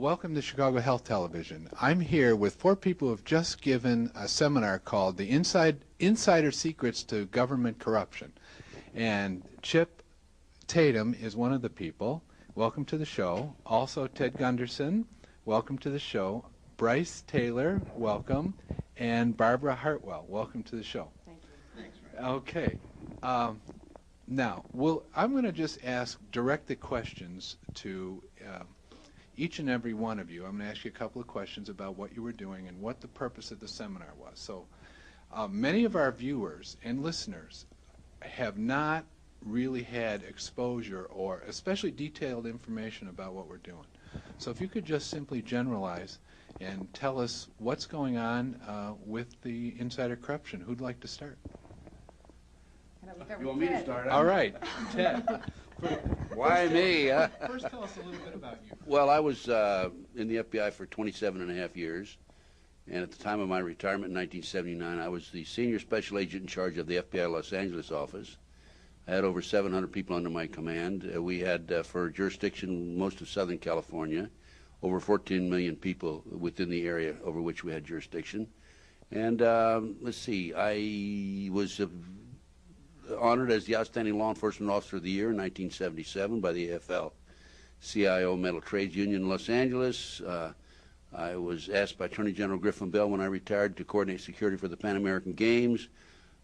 welcome to Chicago Health Television. I'm here with 4 people who have just given a seminar called The Insider Secrets to Government Corruption. And Chip Tatum is one of the people. Welcome to the show. Also, Ted Gunderson, welcome to the show. Brice Taylor, welcome. And Barbara Hartwell, welcome to the show. Thank you. Thanks, Ryan. Okay. Now, I'm going to just direct the questions to each and every one of you. I'm going to ask you a couple of questions about what you were doing and what the purpose of the seminar was. So many of our viewers and listeners have not really had exposure or especially detailed information about what we're doing. So if you could just simply generalize and tell us what's going on with the insider corruption. Who'd like to start? You want me to start? All right, Ted. Why me? First, tell us a little bit about you. Well, I was in the FBI for 27.5 years, and at the time of my retirement in 1979, I was the senior special agent in charge of the FBI Los Angeles office. I had over 700 people under my command. We had, for jurisdiction, most of Southern California, over 14 million people within the area over which we had jurisdiction. And let's see, I was honored as the Outstanding Law Enforcement Officer of the Year in 1977 by the AFL-CIO Metal Trades Union in Los Angeles. I was asked by Attorney General Griffin Bell when I retired to coordinate security for the Pan American Games.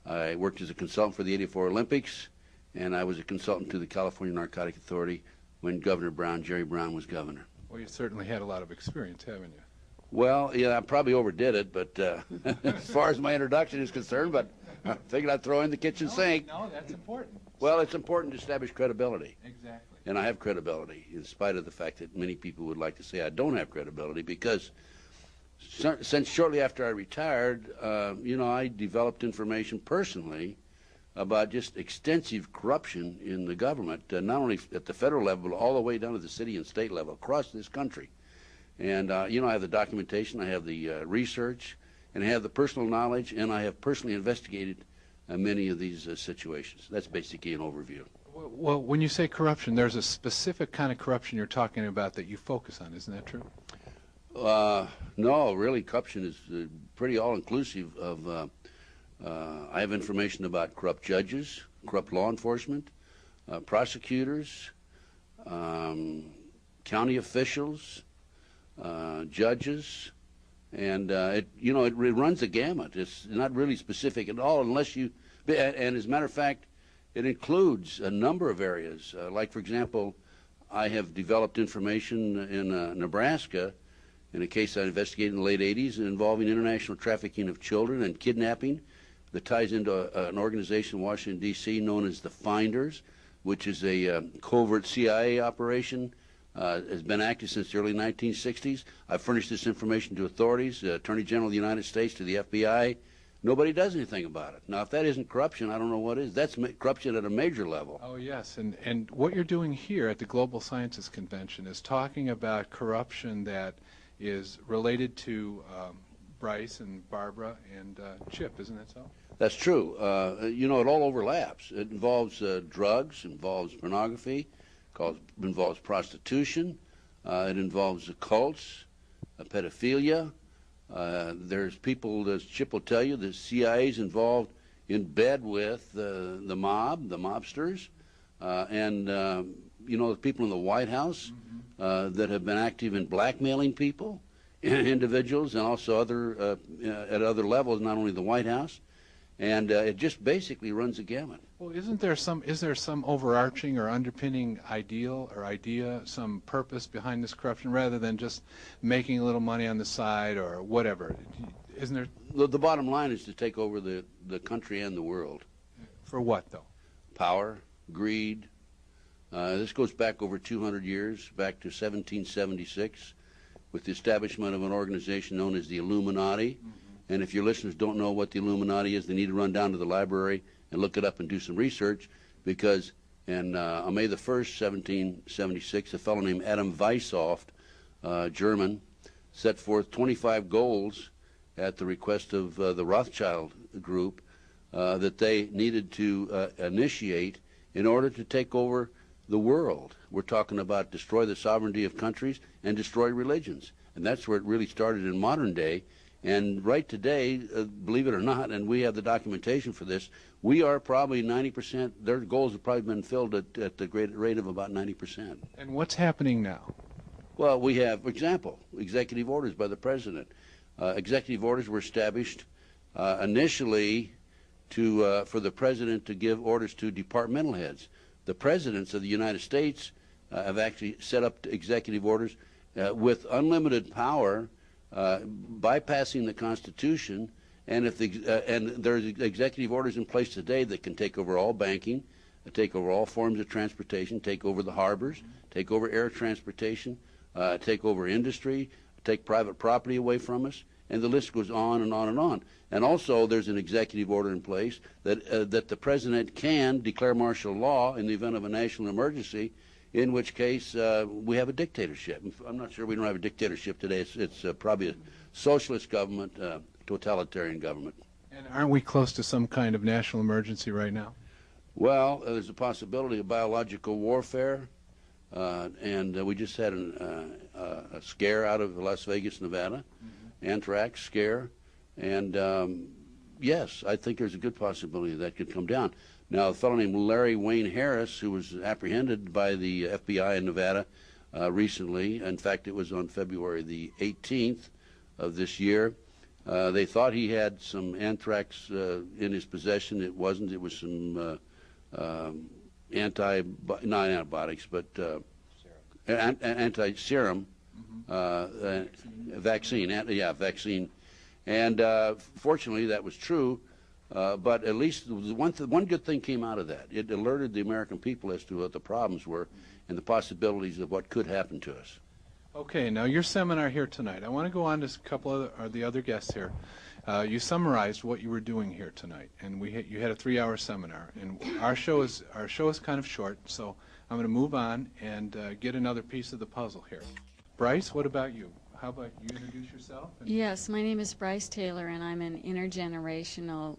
I worked as a consultant for the '84 Olympics, and I was a consultant to the California Narcotic Authority when Governor Brown, Jerry Brown, was governor. Well, you certainly had a lot of experience, haven't you? Well, yeah, I probably overdid it, but as far as my introduction is concerned, but I figured I'd throw in the kitchen sink. No, that's important. Well, it's important to establish credibility. Exactly. And I have credibility, in spite of the fact that many people would like to say I don't have credibility, because since shortly after I retired, I developed information personally about just extensive corruption in the government, not only at the federal level, but all the way down to the city and state level across this country. And, I have the documentation, I have the research, and I have the personal knowledge, and I have personally investigated many of these situations. That's basically an overview. Well, when you say corruption, there's a specific kind of corruption you're talking about that you focus on. Isn't that true? No, really, corruption is pretty all-inclusive of I have information about corrupt judges, corrupt law enforcement, prosecutors, county officials, judges, and it runs the gamut. It's not really specific at all unless you, and as a matter of fact, it includes a number of areas. Like, for example, I have developed information in Nebraska in a case I investigated in the late 80s involving international trafficking of children and kidnapping that ties into an organization in Washington, D.C. known as the Finders, which is a covert CIA operation. Has been active since the early 1960s. I've furnished this information to authorities, Attorney General of the United States, to the FBI. Nobody does anything about it. Now, if that isn't corruption, I don't know what is. That's corruption at a major level. Oh, yes. And what you're doing here at the Global Sciences Convention is talking about corruption that is related to Brice and Barbara and Chip, isn't that so? That's true. It all overlaps. It involves drugs, involves pornography, involves prostitution, it involves cults, pedophilia. There's people, as Chip will tell you, the CIA's involved in bed with the mob, the mobsters, and the people in the White House that have been active in blackmailing people, individuals, and also at other levels, not only the White House. And it just basically runs a gamut. Well, is there some overarching or underpinning ideal or idea, some purpose behind this corruption, rather than just making a little money on the side or whatever? Isn't there? The bottom line is to take over the country and the world. For what, though? Power, greed. This goes back over 200 years, back to 1776, with the establishment of an organization known as the Illuminati. And if your listeners don't know what the Illuminati is, they need to run down to the library and look it up and do some research, because on May the 1st, 1776, a fellow named Adam Weishaupt, German, set forth 25 goals at the request of the Rothschild group that they needed to initiate in order to take over the world. We're talking about destroy the sovereignty of countries and destroy religions. And that's where it really started in modern day. And right today, believe it or not, and we have the documentation for this, we are probably 90%, their goals have probably been filled at the great rate of about 90%. And what's happening now? Well, we have, for example, executive orders by the president. Executive orders were established initially for the president to give orders to departmental heads. The presidents of the United States have actually set up executive orders with unlimited power, bypassing the Constitution, and there's executive orders in place today that can take over all banking, take over all forms of transportation, take over the harbors, take over air transportation, take over industry, take private property away from us, and the list goes on and on and on. And also there's an executive order in place that the president can declare martial law in the event of a national emergency, in which case we have a dictatorship. I'm not sure we don't have a dictatorship today. It's probably a socialist government, totalitarian government. And aren't we close to some kind of national emergency right now? Well, there's a possibility of biological warfare, and we just had a scare out of Las Vegas, Nevada, anthrax scare, and yes, I think there's a good possibility that could come down. Now, a fellow named Larry Wayne Harris, who was apprehended by the FBI in Nevada recently, in fact, it was on February the 18th of this year, they thought he had some anthrax in his possession. It wasn't. It was some not antibiotics, but anti-serum vaccine. Vaccine. And fortunately, that was true. But at least one good thing came out of that. It alerted the American people as to what the problems were and the possibilities of what could happen to us. Okay, now your seminar here tonight. I want to go on to a couple of the other guests here. You summarized what you were doing here tonight, and you had a 3-hour seminar. And our show is kind of short, so I'm going to move on and get another piece of the puzzle here. Brice, what about you? How about you introduce yourself? Yes, my name is Brice Taylor, and I'm an intergenerational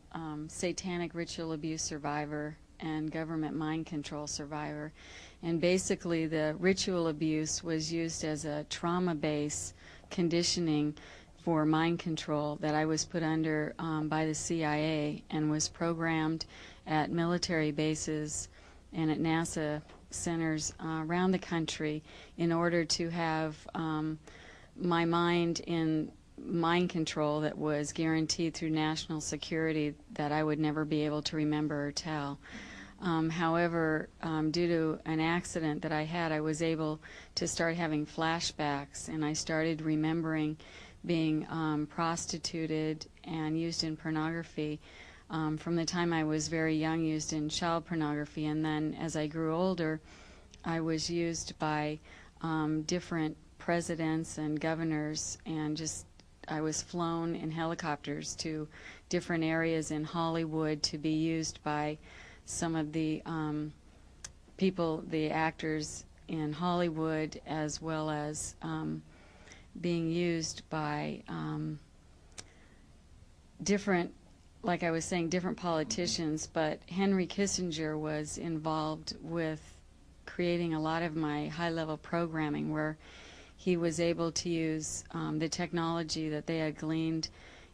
satanic ritual abuse survivor and government mind control survivor. And basically the ritual abuse was used as a trauma base conditioning for mind control that I was put under by the CIA and was programmed at military bases and at NASA centers around the country in order to have my mind in mind control that was guaranteed through national security that I would never be able to remember or tell. However, due to an accident that I had, I was able to start having flashbacks, and I started remembering being prostituted and used in pornography from the time I was very young, used in child pornography, and then as I grew older, I was used by different presidents and governors, and I was flown in helicopters to different areas in Hollywood to be used by some of the people, the actors in Hollywood, as well as being used by different, like I was saying, different politicians. But Henry Kissinger was involved with creating a lot of my high-level programming, where he was able to use the technology that they had gleaned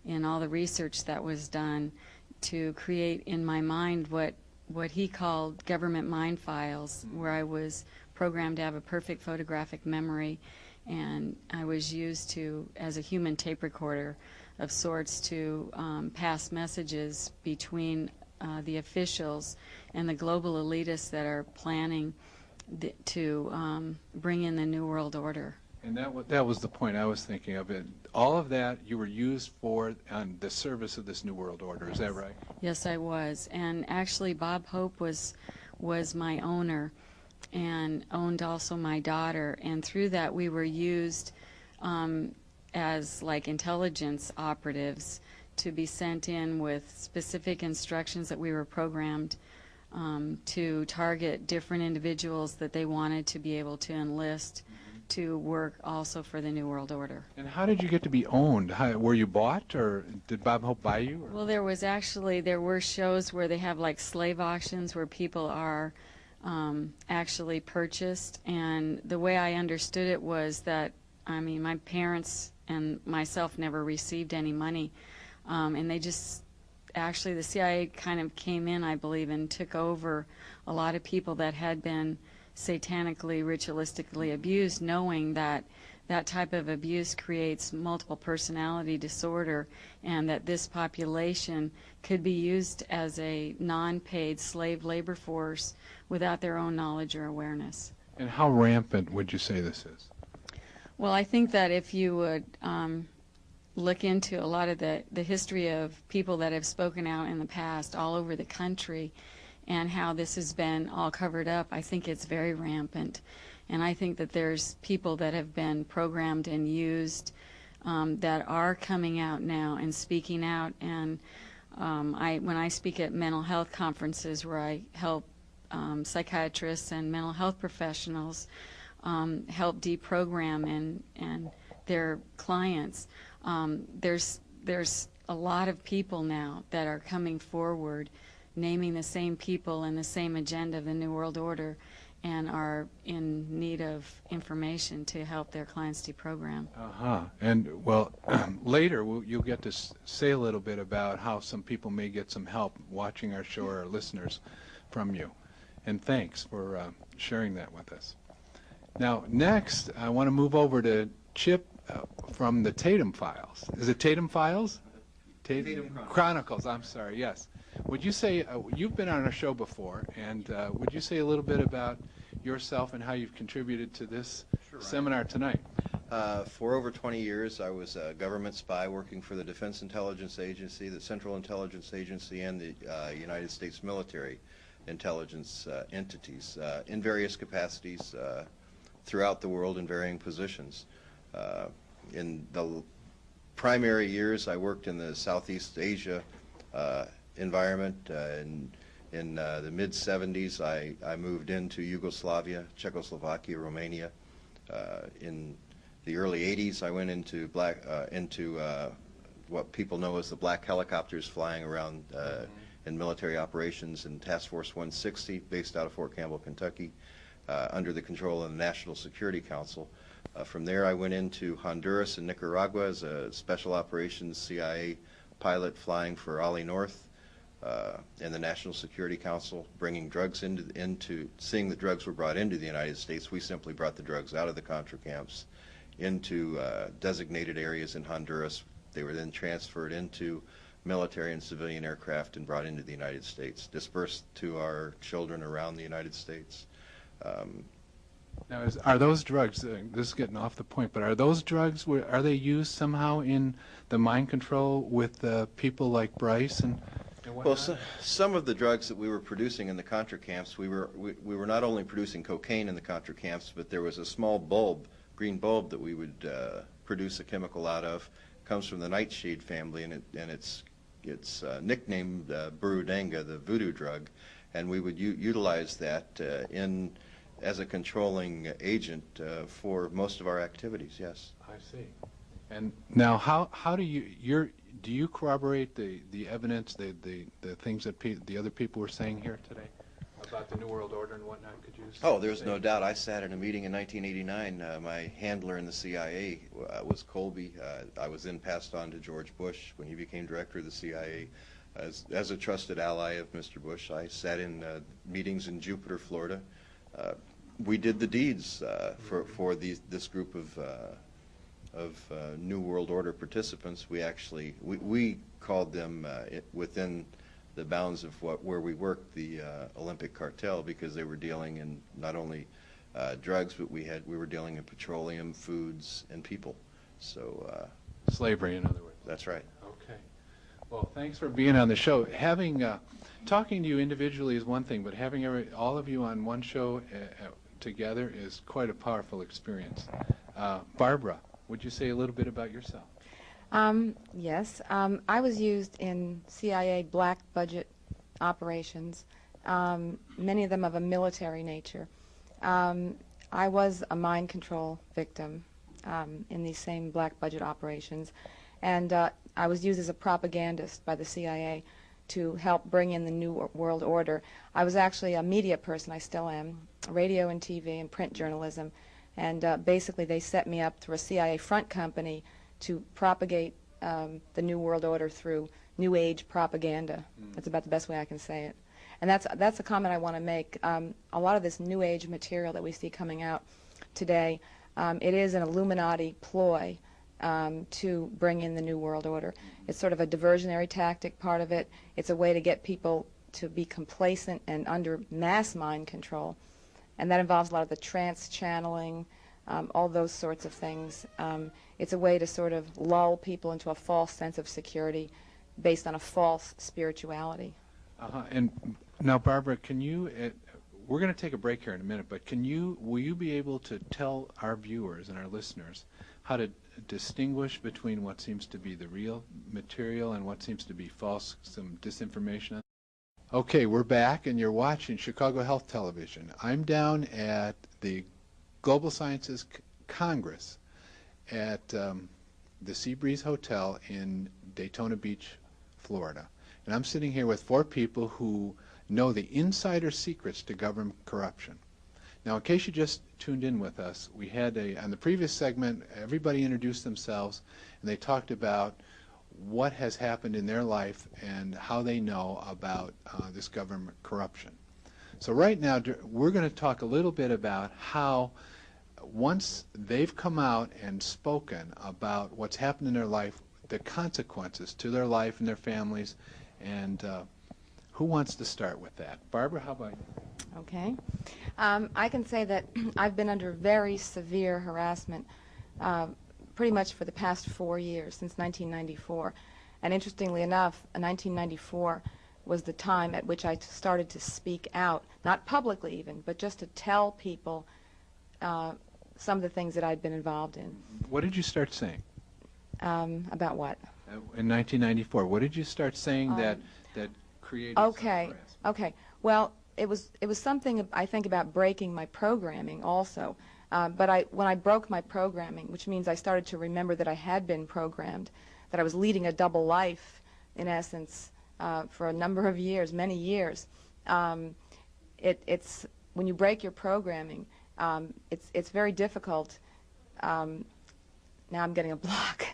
in all the research that was done to create in my mind what he called government mind files, where I was programmed to have a perfect photographic memory, and I was used to, as a human tape recorder of sorts, to pass messages between the officials and the global elitists that are planning to bring in the New World Order. And that was the point I was thinking of. It. All of that you were used for on the service of this New World Order. Is that right? Yes, I was. And actually, Bob Hope was my owner and owned also my daughter. And through that, we were used as like intelligence operatives to be sent in with specific instructions that we were programmed to target different individuals that they wanted to be able to enlist to work also for the New World Order. And how did you get to be owned? Were you bought, or did Bob Hope buy you? Or? Well, there were shows where they have like slave auctions where people are actually purchased. And the way I understood it was that, I mean, my parents and myself never received any money, and they just, actually the CIA kind of came in, I believe, and took over a lot of people that had been satanically, ritualistically abused, knowing that that type of abuse creates multiple personality disorder, and that this population could be used as a non-paid slave labor force without their own knowledge or awareness. And how rampant would you say this is? Well, I think that if you would look into a lot of the history of people that have spoken out in the past all over the country and how this has been all covered up, I think it's very rampant. And I think that there's people that have been programmed and used that are coming out now and speaking out. And when I speak at mental health conferences where I help psychiatrists and mental health professionals help deprogram and their clients, there's a lot of people now that are coming forward naming the same people and the same agenda of the New World Order, and are in need of information to help their clients deprogram. And, well, later you'll get to say a little bit about how some people may get some help watching our show, or our listeners, from you. And thanks for sharing that with us. Now, next, I want to move over to Chip from the Tatum Files. Is it Tatum Files? Tatum Chronicles, I'm sorry, yes. Would you say, you've been on our show before, and would you say a little bit about yourself and how you've contributed to this seminar tonight? For over 20 years, I was a government spy working for the Defense Intelligence Agency, the Central Intelligence Agency, and the United States military intelligence entities in various capacities throughout the world in varying positions. In the primary years, I worked in the Southeast Asia environment. In the mid-'70s, I moved into Yugoslavia, Czechoslovakia, Romania. In the early '80s, I went into what people know as the black helicopters flying around in military operations in Task Force 160, based out of Fort Campbell, Kentucky, under the control of the National Security Council. From there, I went into Honduras and Nicaragua as a special operations CIA pilot flying for Ollie North and the National Security Council, bringing drugs into seeing the drugs were brought into the United States. We simply brought the drugs out of the Contra camps into designated areas in Honduras. They were then transferred into military and civilian aircraft and brought into the United States, dispersed to our children around the United States. Now, are those drugs, this is getting off the point, but are those drugs, are they used somehow in the mind control with people like Brice and whatnot? Well, some of the drugs that we were producing in the Contra camps, we were not only producing cocaine in the Contra camps, but there was a small bulb, green bulb, that we would produce a chemical out of. It comes from the nightshade family, and it's nicknamed Burundanga, the voodoo drug, and we would utilize that as a controlling agent for most of our activities. Yes. I see. And now, how do you corroborate the evidence, the things that the other people were saying here today about the New World Order and whatnot? Could you? Oh, there's no doubt. I sat in a meeting in 1989. My handler in the CIA was Colby. I was then passed on to George Bush when he became director of the CIA. As a trusted ally of Mr. Bush, I sat in meetings in Jupiter, Florida. We did the deeds for this group of New World Order participants. We called them within the bounds of where we worked, the Olympic cartel, because they were dealing in not only drugs, but we were dealing in petroleum, foods, and people. So slavery, in other words. That's right. Okay. Well, thanks for being on the show. Talking to you individually is one thing, but having all of you on one show together is quite a powerful experience. Barbara, would you say a little bit about yourself? Yes. I was used in CIA black budget operations, many of them of a military nature. I was a mind control victim in these same black budget operations, and I was used as a propagandist by the CIA to help bring in the New World Order. I was actually a media person, I still am, radio and TV and print journalism, and basically they set me up through a CIA front company to propagate the New World Order through New Age propaganda. That's about the best way I can say it. And that's a comment I want to make. A lot of this New Age material that we see coming out today, it is an Illuminati ploy to bring in the New World Order. It's sort of a diversionary tactic, part of it. It's a way to get people to be complacent and under mass mind control. And that involves a lot of the trance channeling, all those sorts of things. It's a way to sort of lull people into a false sense of security based on a false spirituality. And now, Barbara, can you, we're going to take a break here in a minute, but will you be able to tell our viewers and our listeners how to distinguish between what seems to be the real material and what seems to be false, some disinformation? Okay, we're back, and you're watching Chicago Health Television. I'm down at the Global Sciences Congress at the Seabreeze Hotel in Daytona Beach, Florida. And I'm sitting here with 4 people who know the insider secrets to government corruption. Now, in case you just tuned in with us, we had on the previous segment, everybody introduced themselves, and they talked about what has happened in their life and how they know about this government corruption. So right now, we're going to talk a little bit about how once they've come out and spoken about what's happened in their life, the consequences to their life and their families, and who wants to start with that? Barbara, how about you? Okay. I can say that I've been under very severe harassment pretty much for the past 4 years, since 1994. And interestingly enough, 1994 was the time at which I started to speak out, not publicly even, but just to tell people some of the things that I'd been involved in. What did you start saying? About what? In 1994, what did you start saying that created some harassment? Okay. Well, it was something I think about breaking my programming also. But when I broke my programming, which means I started to remember that I had been programmed, that I was leading a double life, in essence, for a number of years, many years. It's when you break your programming, it's very difficult. Now I'm getting a block.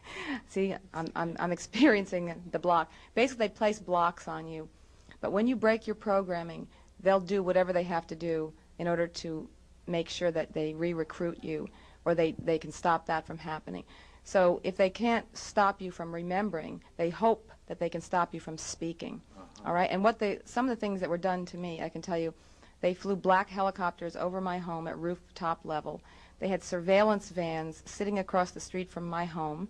See, I'm experiencing the block. Basically, they place blocks on you. But when you break your programming, they'll do whatever they have to do in order to make sure that they re-recruit you, or they can stop that from happening. So if they can't stop you from remembering, they hope that they can stop you from speaking. All right? And some of the things that were done to me, I can tell you, they flew black helicopters over my home at rooftop level. They had surveillance vans sitting across the street from my home,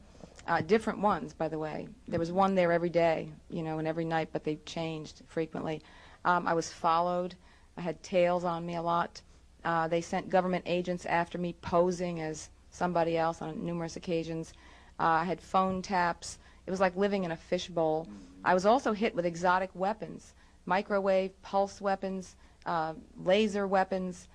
different ones, by the way. There was one there every day, and every night, but they changed frequently. I was followed. I had tails on me a lot. They sent government agents after me posing as somebody else on numerous occasions. I had phone taps. It was like living in a fishbowl. I was also hit with exotic weapons, microwave, pulse weapons, laser weapons,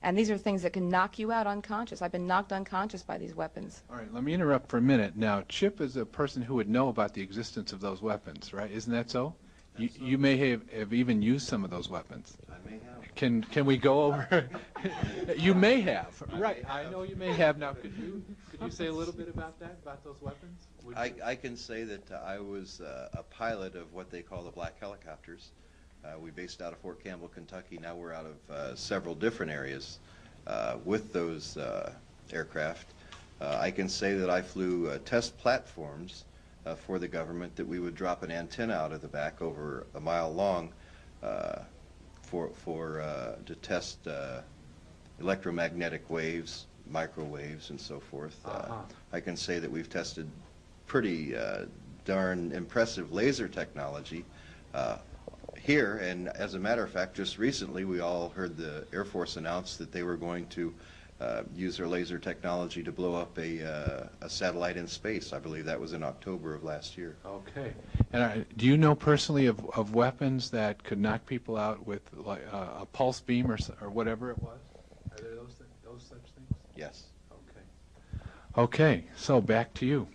and these are things that can knock you out unconscious. I've been knocked unconscious by these weapons. All right, let me interrupt for a minute. Now, Chip is a person who would know about the existence of those weapons, right? Isn't that so? You may have even used some of those weapons. I may have. Can we go over? You may have. Right. I know you may have. Now, could you say a little bit about that, about those weapons? I can say that I was a pilot of what they call the black helicopters. We based out of Fort Campbell, Kentucky. Now we're out of several different areas with those aircraft. I can say that I flew test platforms for the government that we would drop an antenna out of the back over a mile long to test electromagnetic waves, microwaves, and so forth. I can say that we've tested pretty darn impressive laser technology here, and as a matter of fact, just recently we all heard the Air Force announce that they were going to use their laser technology to blow up a satellite in space. I believe that was in October of last year. Okay. And do you know personally of weapons that could knock people out with like a pulse beam or whatever it was? Are there those such things? Yes. Okay. Okay. So back to you.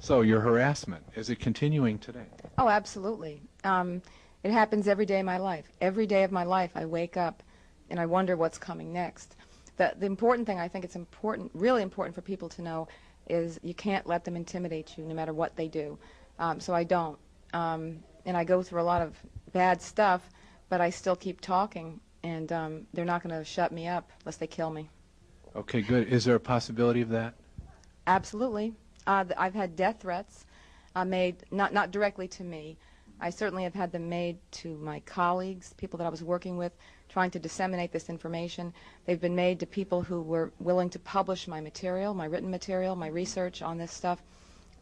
So your harassment, is it continuing today? Oh, absolutely. It happens every day of my life. Every day of my life I wake up and I wonder what's coming next. The important thing, I think it's important, really important for people to know, is you can't let them intimidate you no matter what they do. So I don't. And I go through a lot of bad stuff, but I still keep talking, and they're not going to shut me up unless they kill me. Okay, good. Is there a possibility of that? Absolutely. I've had death threats made, not directly to me. I certainly have had them made to my colleagues, people that I was working with, trying to disseminate this information. They've been made to people who were willing to publish my material, my written material, my research on this stuff.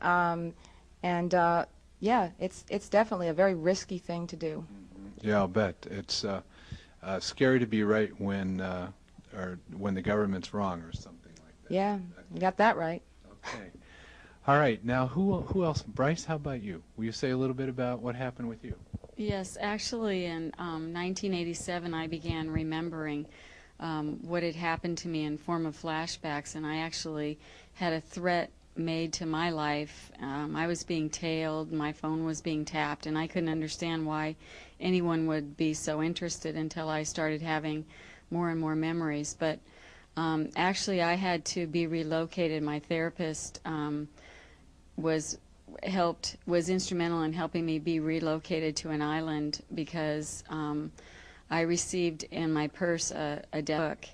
Yeah, it's definitely a very risky thing to do. Yeah, I'll bet. It's scary to be right when the government's wrong or something like that. Yeah, you got that right. Okay. All right. Now, who else? Brice, how about you? Will you say a little bit about what happened with you? Yes, actually in 1987 I began remembering what had happened to me in form of flashbacks, and I actually had a threat made to my life. I was being tailed, my phone was being tapped, and I couldn't understand why anyone would be so interested until I started having more and more memories. But actually I had to be relocated. My therapist was instrumental in helping me be relocated to an island because I received in my purse a book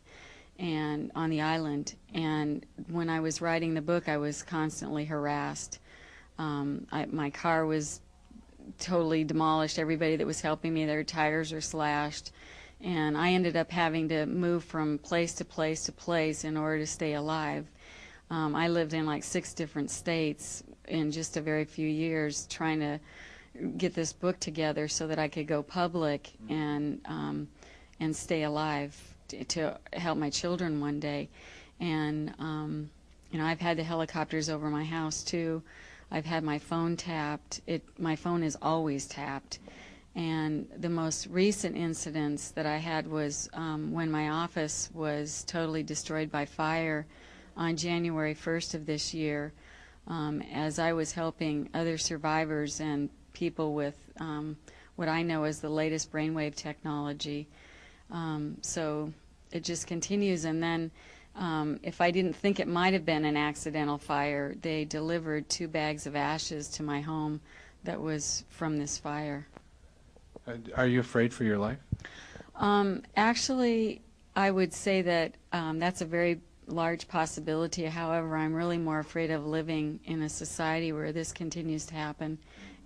and on the island, and when I was writing the book I was constantly harassed. My car was totally demolished. Everybody that was helping me, their tires were slashed, and I ended up having to move from place to place to place in order to stay alive. I lived in like 6 different states in just a very few years trying to get this book together so that I could go public and stay alive to help my children one day. And you know, I've had the helicopters over my house too. I've had my phone tapped. My phone is always tapped. And the most recent incidents that I had was when my office was totally destroyed by fire on January 1st of this year, as I was helping other survivors and people with what I know as the latest brainwave technology. So it just continues, and then if I didn't think it might have been an accidental fire, they delivered 2 bags of ashes to my home that was from this fire. Are you afraid for your life? Actually, I would say that that's a very large possibility. However, I'm really more afraid of living in a society where this continues to happen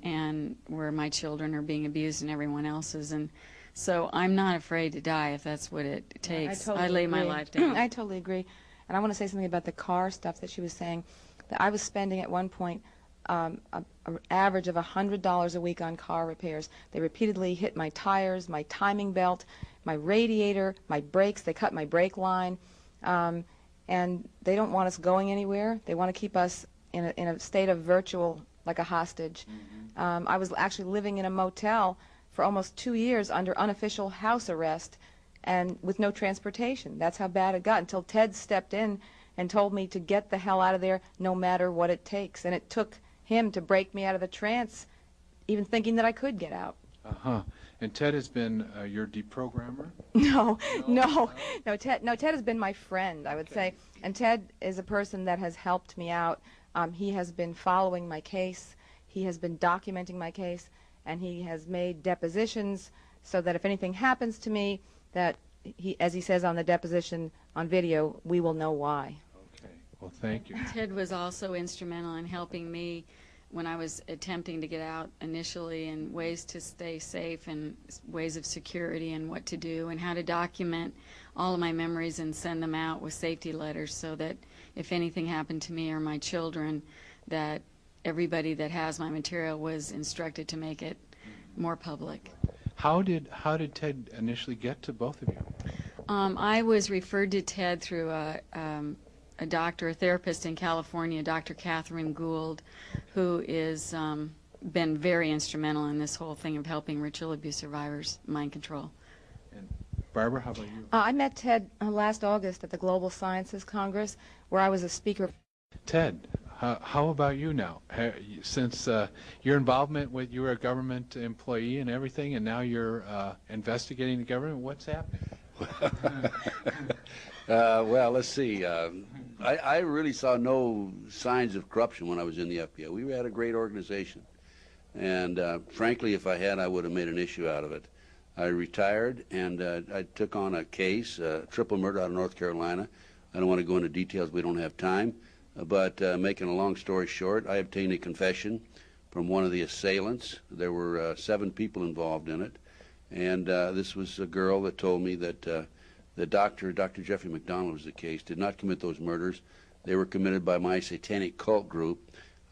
and where my children are being abused and everyone else's. And so I'm not afraid to die if that's what it takes. I totally lay agree. my life down. I totally agree. And I want to say something about the car stuff that she was saying. That I was spending at one point an average of $100 a week on car repairs. They repeatedly hit my tires, my timing belt, my radiator, my brakes. They cut my brake line. And they don't want us going anywhere. They want to keep us in a state of virtual, like a hostage. I was actually living in a motel for almost 2 years under unofficial house arrest and with no transportation. That's how bad it got, until Ted stepped in and told me to get the hell out of there no matter what it takes. And it took him to break me out of the trance, even thinking that I could get out. Uh-huh. And Ted has been your deprogrammer? No. Ted has been my friend, I would say. And Ted is a person that has helped me out. He has been following my case. He has been documenting my case, and he has made depositions so that if anything happens to me, that he, as he says on the deposition on video, we will know why. Okay. Well, thank you. Ted was also instrumental in helping me when I was attempting to get out initially, and ways to stay safe and ways of security and what to do and how to document all of my memories and send them out with safety letters so that if anything happened to me or my children, that everybody that has my material was instructed to make it more public. How did Ted initially get to both of you? I was referred to Ted through a doctor, a therapist in California, Dr. Catherine Gould, who is been very instrumental in this whole thing of helping ritual abuse survivors mind control. And Barbara, how about you? I met Ted last August at the Global Sciences Congress, where I was a speaker. Ted, How about you now? Since your involvement with, you were a government employee and everything, and now you're investigating the government, what's happening? Well, let's see. I really saw no signs of corruption when I was in the FBI. We had a great organization. And frankly, if I had, I would have made an issue out of it. I retired, and I took on a case, triple murder out of North Carolina. I don't want to go into details. We don't have time. But making a long story short, I obtained a confession from one of the assailants. There were 7 people involved in it. And this was a girl that told me that the Dr. Jeffrey McDonald was the case, did not commit those murders. They were committed by my satanic cult group.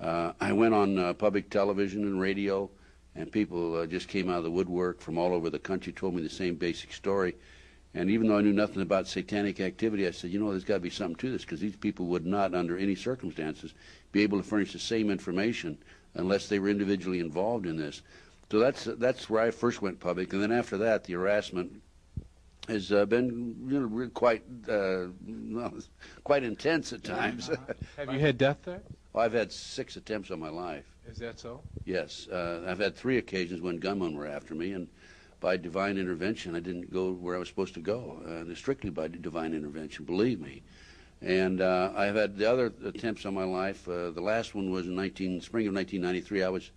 I went on public television and radio, and people just came out of the woodwork from all over the country, told me the same basic story. And even though I knew nothing about satanic activity, I said, you know, there's got to be something to this, because these people would not, under any circumstances, be able to furnish the same information unless they were individually involved in this. So that's where I first went public, and then after that, the harassment has been, you know, quite intense at times. Have you had death threats? Well, I've had 6 attempts on my life. Is that so? Yes, I've had 3 occasions when gunmen were after me, and by divine intervention, I didn't go where I was supposed to go. Strictly by divine intervention, believe me. And I've had the other attempts on my life. The last one was in spring of 1993. I was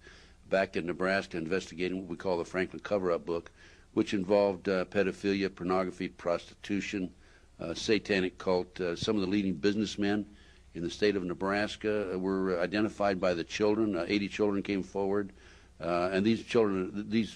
back in Nebraska investigating what we call the Franklin cover-up book, which involved pedophilia, pornography, prostitution, satanic cult. Some of the leading businessmen in the state of Nebraska were identified by the children. 80 children came forward. And these children, these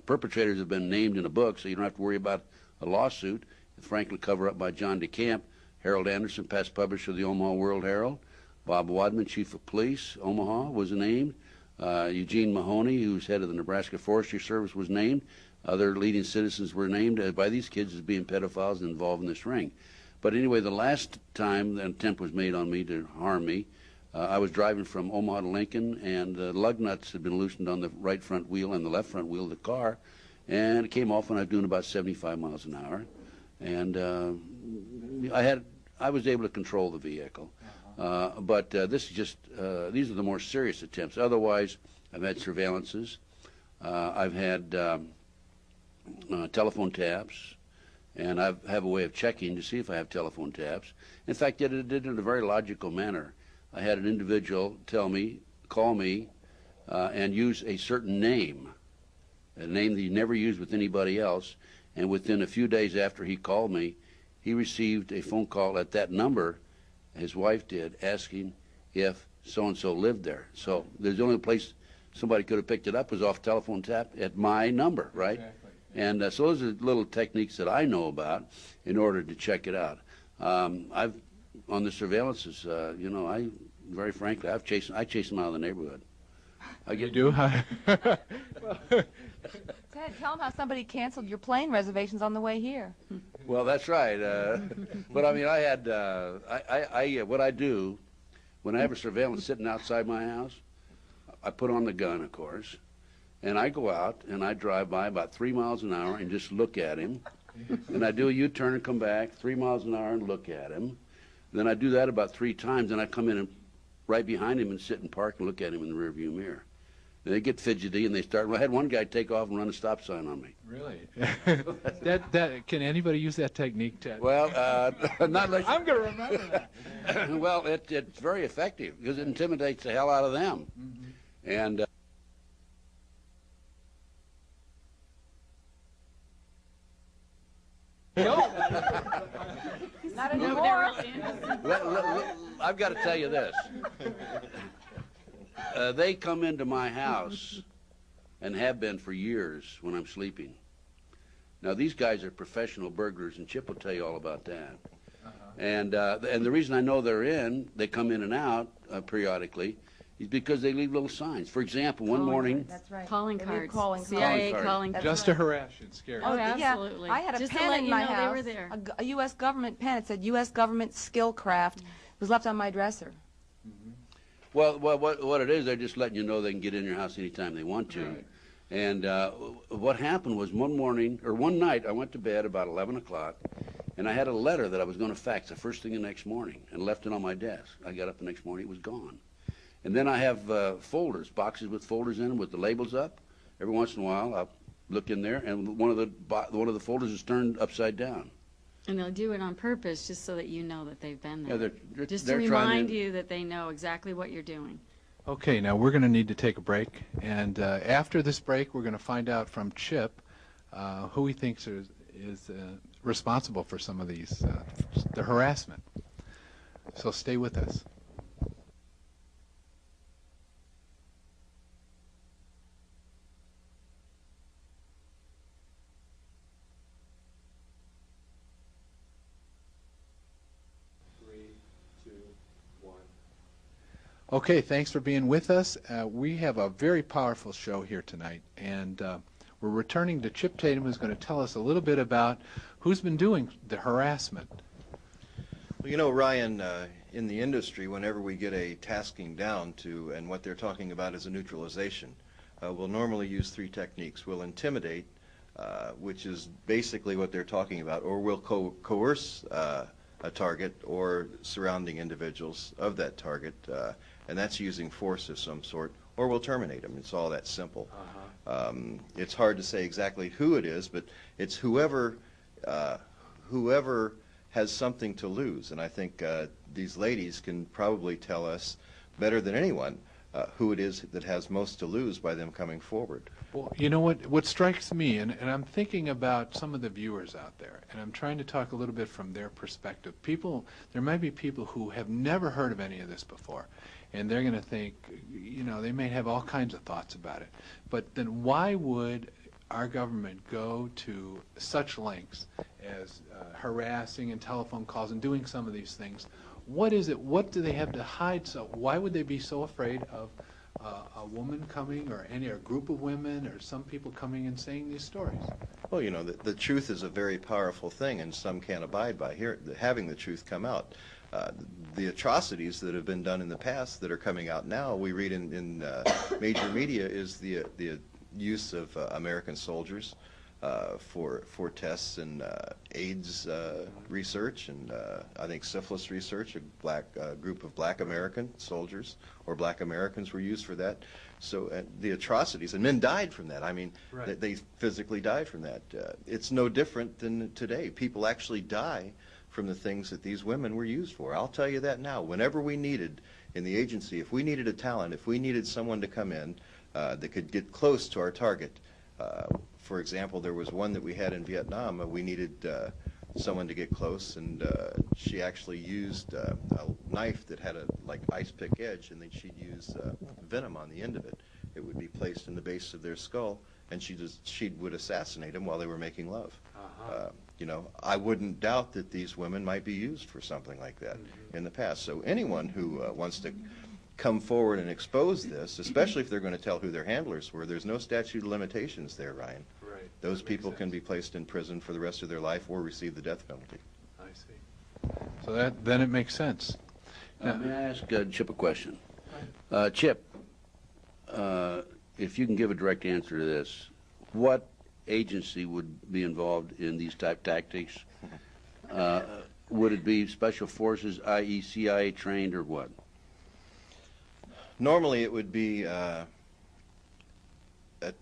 perpetrators have been named in a book, so you don't have to worry about a lawsuit. The Franklin cover-up by John DeCamp, Harold Anderson, past publisher of the Omaha World Herald, Bob Wadman, chief of police, Omaha, was named. Eugene Mahoney, who's head of the Nebraska Forestry Service, was named. Other leading citizens were named by these kids as being pedophiles and involved in this ring. But anyway, the last time an attempt was made on me to harm me, I was driving from Omaha to Lincoln, and the lug nuts had been loosened on the right front wheel and the left front wheel of the car, and it came off when I was doing about 75 miles an hour. And I was able to control the vehicle. But this is just, these are the more serious attempts. Otherwise, I've had surveillances. I've had telephone taps, and I have a way of checking to see if I have telephone taps. In fact, I did it in a very logical manner. I had an individual call me, and use a certain name, a name that he never used with anybody else, and within a few days after he called me, he received a phone call at that number, his wife did, asking if so-and-so lived there. So there's the only place somebody could have picked it up was off telephone tap at my number, right? Exactly. And so those are little techniques that I know about in order to check it out. On the surveillances, you know, very frankly, I chase them out of the neighborhood. You do? Ted, tell them how somebody canceled your plane reservations on the way here. Well, that's right. But I mean, I had, what I do, when I have a surveillance sitting outside my house, I put on the gun, of course, and I go out and I drive by about 3 miles an hour and just look at him. And I do a U-turn and come back 3 miles an hour and look at him. Then I do that about 3 times, and I come in and right behind him and sit and park and look at him in the rearview mirror. And they get fidgety and they start. Well, I had one guy take off and run a stop sign on me. Really? Can anybody use that technique, Ted? Well, not like I'm going to remember that. Well, it's very effective because it intimidates the hell out of them. Mm-hmm. And Not anymore. I've got to tell you this. They come into my house and have been for years when I'm sleeping. Now, these guys are professional burglars, and Chip will tell you all about that. And the reason I know they come in and out periodically, is because they leave little signs. For example, one morning... That's right. Calling They leave cards. CIA Calling cards. calling That's cards. Just to harass you and scare you. Oh, yeah. absolutely. I had a Just to pen let in you my know house, they were there. a U.S. government pen. It said U.S. government skillcraft. It was left on my dresser. Well, what it is, they're just letting you know they can get in your house anytime they want to. Right. And what happened was one night, I went to bed about 11 o'clock, And I had a letter that I was going to fax the first thing the next morning and left it on my desk. I got up the next morning, it was gone. And then I have folders, boxes with folders in them with the labels up. Every once in a while, I'll look in there, and one of the folders is turned upside down. And they'll do it on purpose just so that you know that they've been Yeah, there. they're Just to trying remind you that they know exactly what you're doing. Okay, now we're going to need to take a break, and after this break, we're going to find out from Chip who he thinks is responsible for some of these, the harassment. So stay with us. Okay, thanks for being with us. We have a very powerful show here tonight, and we're returning to Chip Tatum, who's going to tell us a little bit about who's been doing the harassment. Well, you know, Ryan, in the industry, whenever we get a tasking down to, and what they're talking about is a neutralization, we'll normally use three techniques. We'll intimidate, which is basically what they're talking about, or we'll coerce a target or surrounding individuals of that target, and that's using force of some sort, or we'll terminate them. It's all that simple. It's hard to say exactly who it is, but it's whoever has something to lose, and I think these ladies can probably tell us better than anyone who it is that has most to lose by them coming forward. Well, you know what strikes me, and I'm thinking about some of the viewers out there, and I'm trying to talk a little bit from their perspective. There might be people who have never heard of any of this before, and they're going to think, you know, they may have all kinds of thoughts about it. But then why would our government go to such lengths as harassing and telephone calls and doing some of these things? What is it? What do they have to hide? So why would they be so afraid of a woman coming, or a group of women, or some people coming and saying these stories? Well, you know, the truth is a very powerful thing, and some can't abide by having the truth come out. The atrocities that have been done in the past that are coming out now, we read in major media, is the use of American soldiers for tests and AIDS research, and I think syphilis research. A group of black American soldiers or black Americans were used for that. So the atrocities, and men died from that. I mean, right. They physically died from that. It's no different than today. People actually die from the things that these women were used for. I'll tell you that now. Whenever we needed, in the agency, if we needed a talent, if we needed someone to come in that could get close to our target, for example, there was one that we had in Vietnam. We needed someone to get close, and she actually used a knife that had a ice pick edge, and then she'd use venom on the end of it. It would be placed in the base of their skull, and she would assassinate them while they were making love. You know, I wouldn't doubt that these women might be used for something like that in the past. So anyone who wants to come forward and expose this, especially if they're going to tell who their handlers were, there's no statute of limitations there, Ryan. Right. Those people can be placed in prison for the rest of their life or receive the death penalty. I see. So then it makes sense. Now, May I ask Chip a question? Chip, if you can give a direct answer to this, what agency would be involved in these type tactics? Would it be Special Forces, i.e. CIA trained, or what? Normally it would be a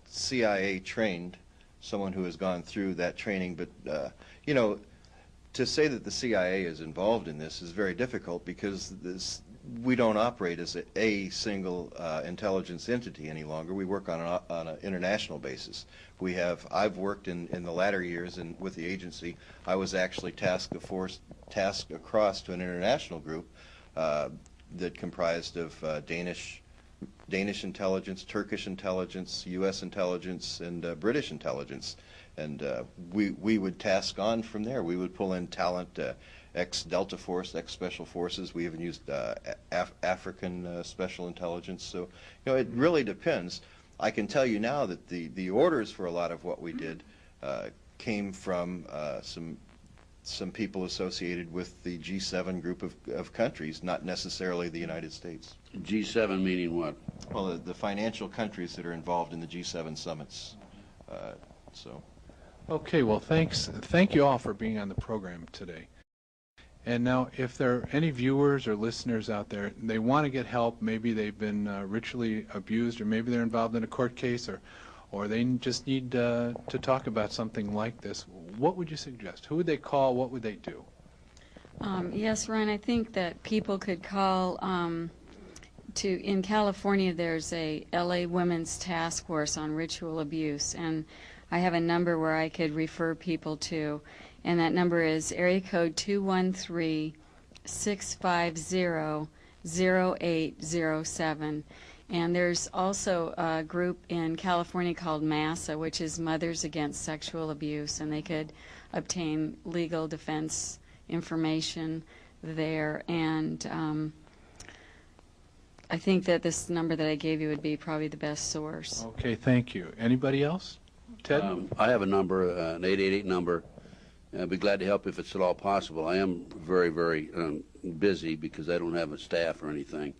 CIA trained, someone who has gone through that training, but you know, to say that the CIA is involved in this is very difficult, because we don't operate as a single intelligence entity any longer. We work on an international basis. I've worked in the latter years with the agency. I was actually tasked across to an international group that comprised of Danish intelligence, Turkish intelligence, U.S. intelligence, and British intelligence. And we would task on from there. We would pull in talent, ex-Delta Force, ex-Special Forces. We even used African Special Intelligence. So, you know, it really depends. I can tell you now that the orders for a lot of what we did came from some people associated with the G7 group of countries, not necessarily the United States. G7 meaning what? Well, the financial countries that are involved in the G7 summits. Okay, well, thank you all for being on the program today. And now, if there are any viewers or listeners out there, they want to get help, maybe they've been ritually abused, or maybe they're involved in a court case, or they just need to talk about something like this, what would you suggest? Who would they call? What would they do? Yes, Ryan, I think that people could call in California, there's a LA Women's Task Force on ritual abuse, and I have a number where I could refer people to, and that number is area code 213-650-0807. And there's also a group in California called MASA, which is Mothers Against Sexual Abuse, and they could obtain legal defense information there. And I think that this number that I gave you would be probably the best source. Okay, thank you. Anybody else? Ted? I have a number, an 888 number. I'd be glad to help if it's at all possible. I am very, very busy because I don't have a staff or anything.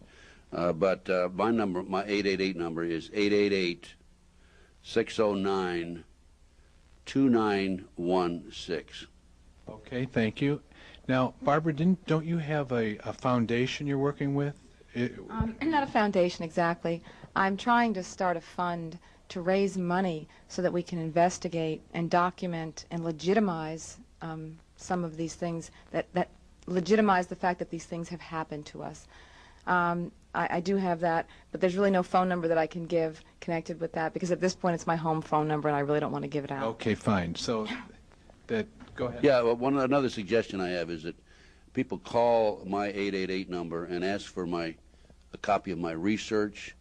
But my 888 number is 888-609-2916. Okay, thank you. Now, Barbara, don't you have a foundation you're working with? Not a foundation exactly. I'm trying to start a fund to raise money so that we can investigate and document and legitimize some of these things, that legitimize the fact that these things have happened to us. I do have that, but there's really no phone number that I can give connected with that, because at this point it's my home phone number and I really don't want to give it out. Okay, fine. So, go ahead. Yeah, well, another suggestion I have is that people call my 888 number and ask for a copy of my research.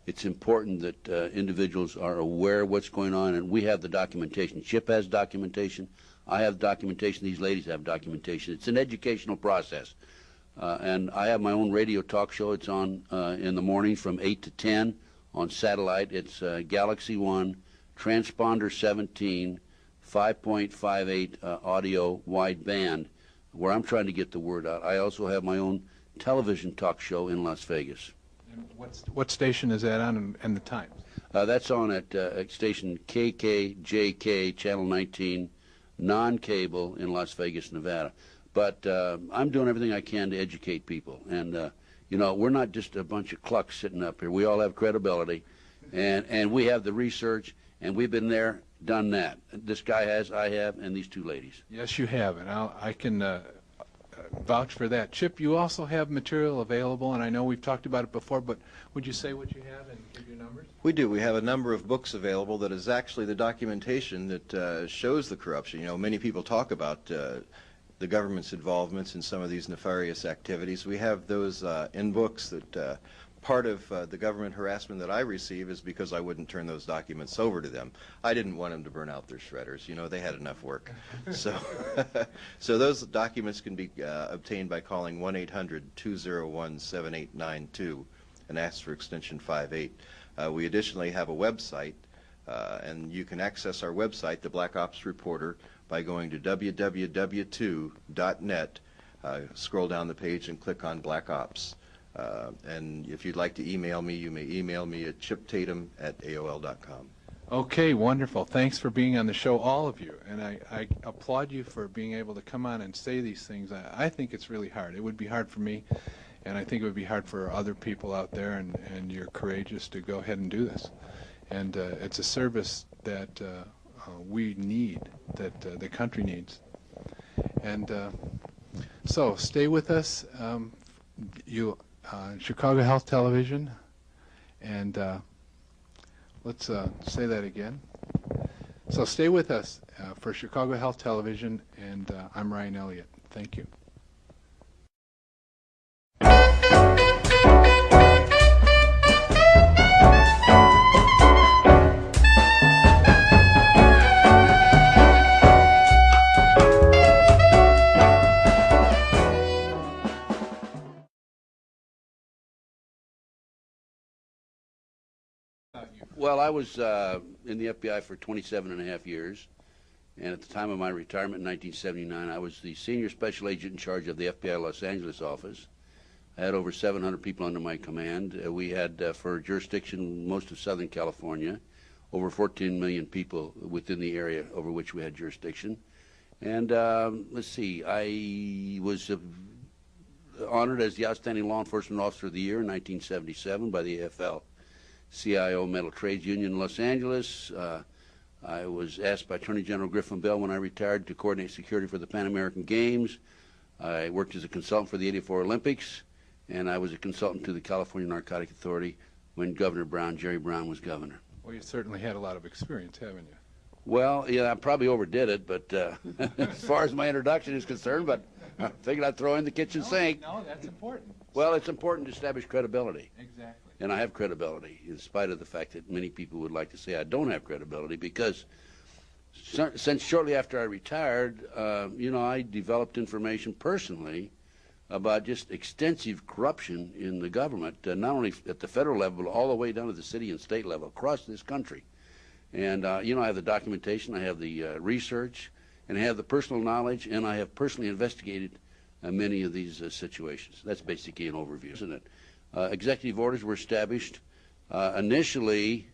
It's important that individuals are aware of what's going on, and we have the documentation. Chip has documentation. I have documentation. These ladies have documentation. It's an educational process. And I have my own radio talk show. It's on in the mornings from 8 to 10 on satellite. It's Galaxy 1, Transponder 17, 5.58 audio wide band, where I'm trying to get the word out. I also have my own television talk show in Las Vegas. And what station is that on, and the time? That's on at station KKJK, Channel 19, non-cable in Las Vegas, Nevada. But I'm doing everything I can to educate people. And, you know, we're not just a bunch of clucks sitting up here. We all have credibility, and we have the research, and we've been there, done that. This guy has, I have, and these two ladies. Yes, you have, and I can vouch for that. Chip, you also have material available, and I know we've talked about it before, but would you say what you have and give your numbers? We do. We have a number of books available that is actually the documentation that shows the corruption. You know, many people talk about the government's involvements in some of these nefarious activities. We have those in books that part of the government harassment that I receive is because I wouldn't turn those documents over to them. I didn't want them to burn out their shredders. You know, they had enough work. So, so those documents can be obtained by calling 1-800-201-7892 and ask for extension 58. We additionally have a website, and you can access our website, the Black Ops Reporter, by going to www.2.net, scroll down the page and click on Black Ops. And if you'd like to email me, you may email me at chiptatum@aol.com. Okay, wonderful. Thanks for being on the show, all of you. And I applaud you for being able to come on and say these things. I think it's really hard. It would be hard for me, and I think it would be hard for other people out there, and you're courageous to go ahead and do this. And it's a service that we need, that the country needs. And so stay with us. Chicago Health Television, and let's say that again. So stay with us for Chicago Health Television, and I'm Ryan Elliott. Thank you. Well, I was in the FBI for 27.5 years, and at the time of my retirement in 1979, I was the senior special agent in charge of the FBI Los Angeles office. I had over 700 people under my command. We had, for jurisdiction, most of Southern California, over 14 million people within the area over which we had jurisdiction. And let's see, I was honored as the Outstanding Law Enforcement Officer of the Year in 1977 by the AFL-CIO Metal Trades Union in Los Angeles. I was asked by Attorney General Griffin Bell when I retired to coordinate security for the Pan American Games. I worked as a consultant for the '84 Olympics, and I was a consultant to the California Narcotic Authority when Governor Brown, Jerry Brown, was governor. Well, you certainly had a lot of experience, haven't you? Well, yeah, I probably overdid it, but as far as my introduction is concerned, but I figured I'd throw in the kitchen sink. No, that's important. Well, it's important to establish credibility. Exactly. And I have credibility, in spite of the fact that many people would like to say I don't have credibility, because since shortly after I retired, I developed information personally about just extensive corruption in the government, not only at the federal level, but all the way down to the city and state level across this country. And, I have the documentation, I have the research, and I have the personal knowledge, and I have personally investigated many of these situations. That's basically an overview, isn't it? Executive orders were established initially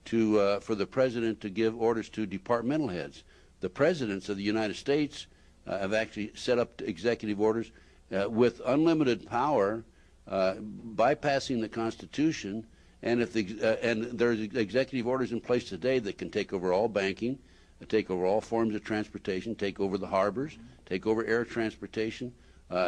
for the president to give orders to departmental heads. The presidents of the United States have actually set up executive orders with unlimited power, bypassing the Constitution. And if and there's executive orders in place today that can take over all banking, take over all forms of transportation, take over the harbors, take over air transportation,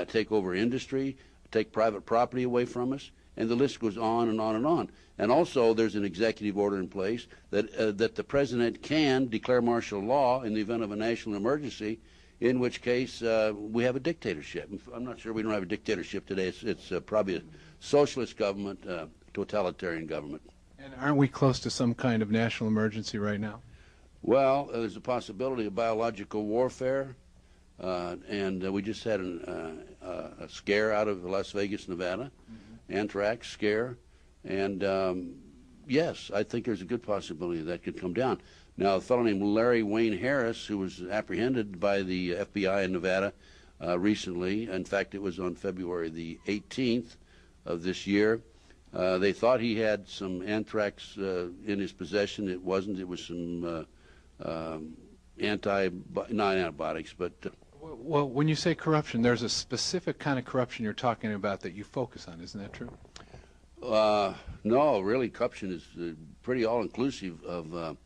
take over industry, take private property away from us, and the list goes on and on and on. And also, there's an executive order in place that that the president can declare martial law in the event of a national emergency, in which case we have a dictatorship. I'm not sure we don't have a dictatorship today. It's probably a socialist government, totalitarian government. And aren't we close to some kind of national emergency right now? Well, there's a possibility of biological warfare, and we just had a scare out of Las Vegas, Nevada, anthrax scare, and yes, I think there's a good possibility that could come down. Now, a fellow named Larry Wayne Harris, who was apprehended by the FBI in Nevada recently, in fact, it was on February the 18th of this year, they thought he had some anthrax in his possession. It wasn't. It was some not antibiotics, but... Well, when you say corruption, there's a specific kind of corruption you're talking about that you focus on. Isn't that true? No, really, corruption is pretty all-inclusive of...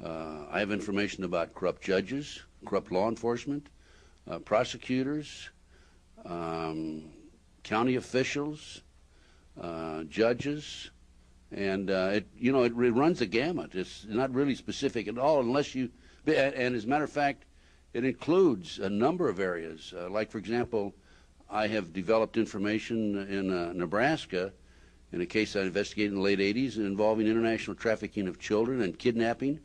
I have information about corrupt judges, corrupt law enforcement, prosecutors, county officials, judges, and it runs the gamut. It's not really specific at all unless you... And as a matter of fact, it includes a number of areas. Like, for example, I have developed information in Nebraska in a case I investigated in the late 80s involving international trafficking of children and kidnapping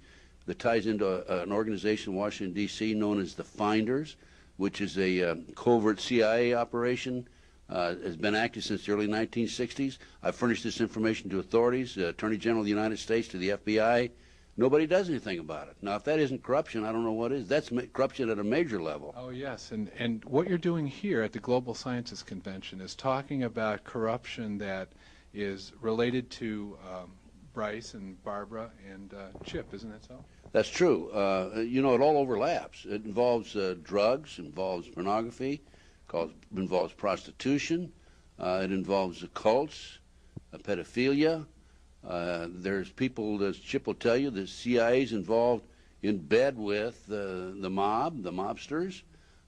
that ties into an organization in Washington, D.C. known as the Finders, which is a covert CIA operation. Has been active since the early 1960s. I've furnished this information to authorities, Attorney General of the United States, to the FBI. Nobody does anything about it. Now, if that isn't corruption, I don't know what is. That's corruption at a major level. Oh, yes. And what you're doing here at the Global Sciences Convention is talking about corruption that is related to Brice and Barbara and Chip, isn't that so? That's true. It all overlaps. It involves drugs, involves pornography, involves prostitution, it involves cults, pedophilia. There's people, as Chip will tell you, the CIA's involved in bed with the mob, the mobsters,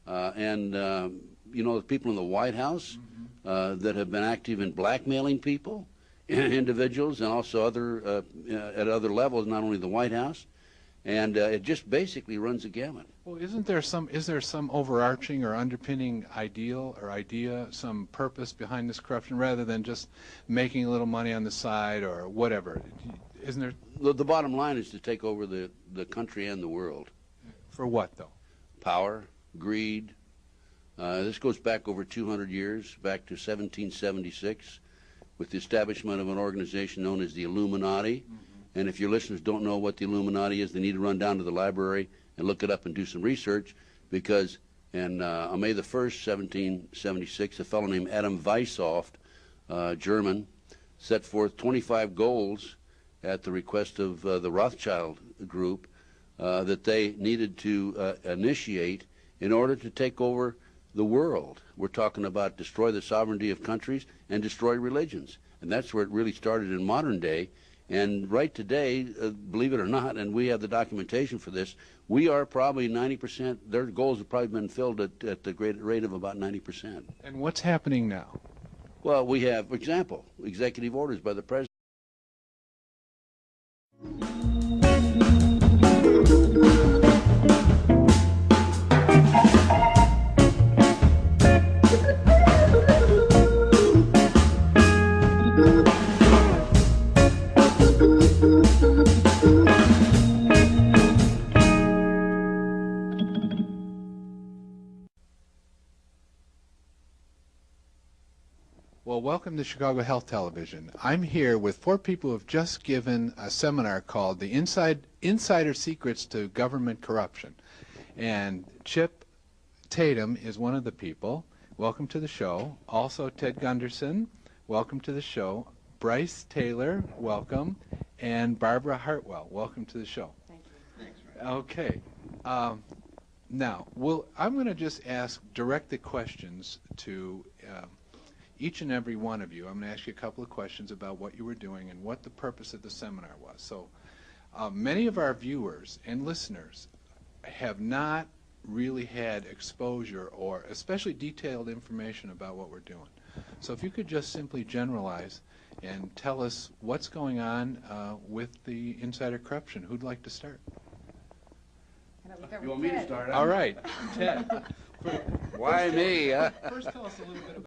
and the people in the White House that have been active in blackmailing people, individuals, and also at other levels, not only the White House. And it just basically runs a gamut. Well, is there some overarching or underpinning ideal or idea, some purpose behind this corruption, rather than just making a little money on the side or whatever? Isn't there? The bottom line is to take over the country and the world. For what, though? Power, greed. This goes back over 200 years, back to 1776, with the establishment of an organization known as the Illuminati. And if your listeners don't know what the Illuminati is, they need to run down to the library and look it up and do some research, because on May the 1st, 1776, a fellow named Adam Weishaupt, German, set forth 25 goals at the request of the Rothschild group that they needed to initiate in order to take over the world. We're talking about destroy the sovereignty of countries and destroy religions. And that's where it really started in modern day. And right today, believe it or not, and we have the documentation for this, we are probably 90%, their goals have probably been filled at the great rate of about 90%. And what's happening now? Well, we have, for example, executive orders by the president. Well, welcome to Chicago Health Television. I'm here with 4 people who have just given a seminar called The Insider Secrets to Government Corruption. And Chip Tatum is one of the people. Welcome to the show. Also, Ted Gunderson, welcome to the show. Brice Taylor, welcome. And Barbara Hartwell, welcome to the show. Thank you. Thanks, Okay. Now, I'm going to just direct the questions to each and every one of you. I'm going to ask you a couple of questions about what you were doing and what the purpose of the seminar was. So many of our viewers and listeners have not really had exposure or especially detailed information about what we're doing. So if you could just simply generalize and tell us what's going on with the insider corruption. Who'd like to start? You want me to start? All right, Ted. Why me? First tell us a little bit about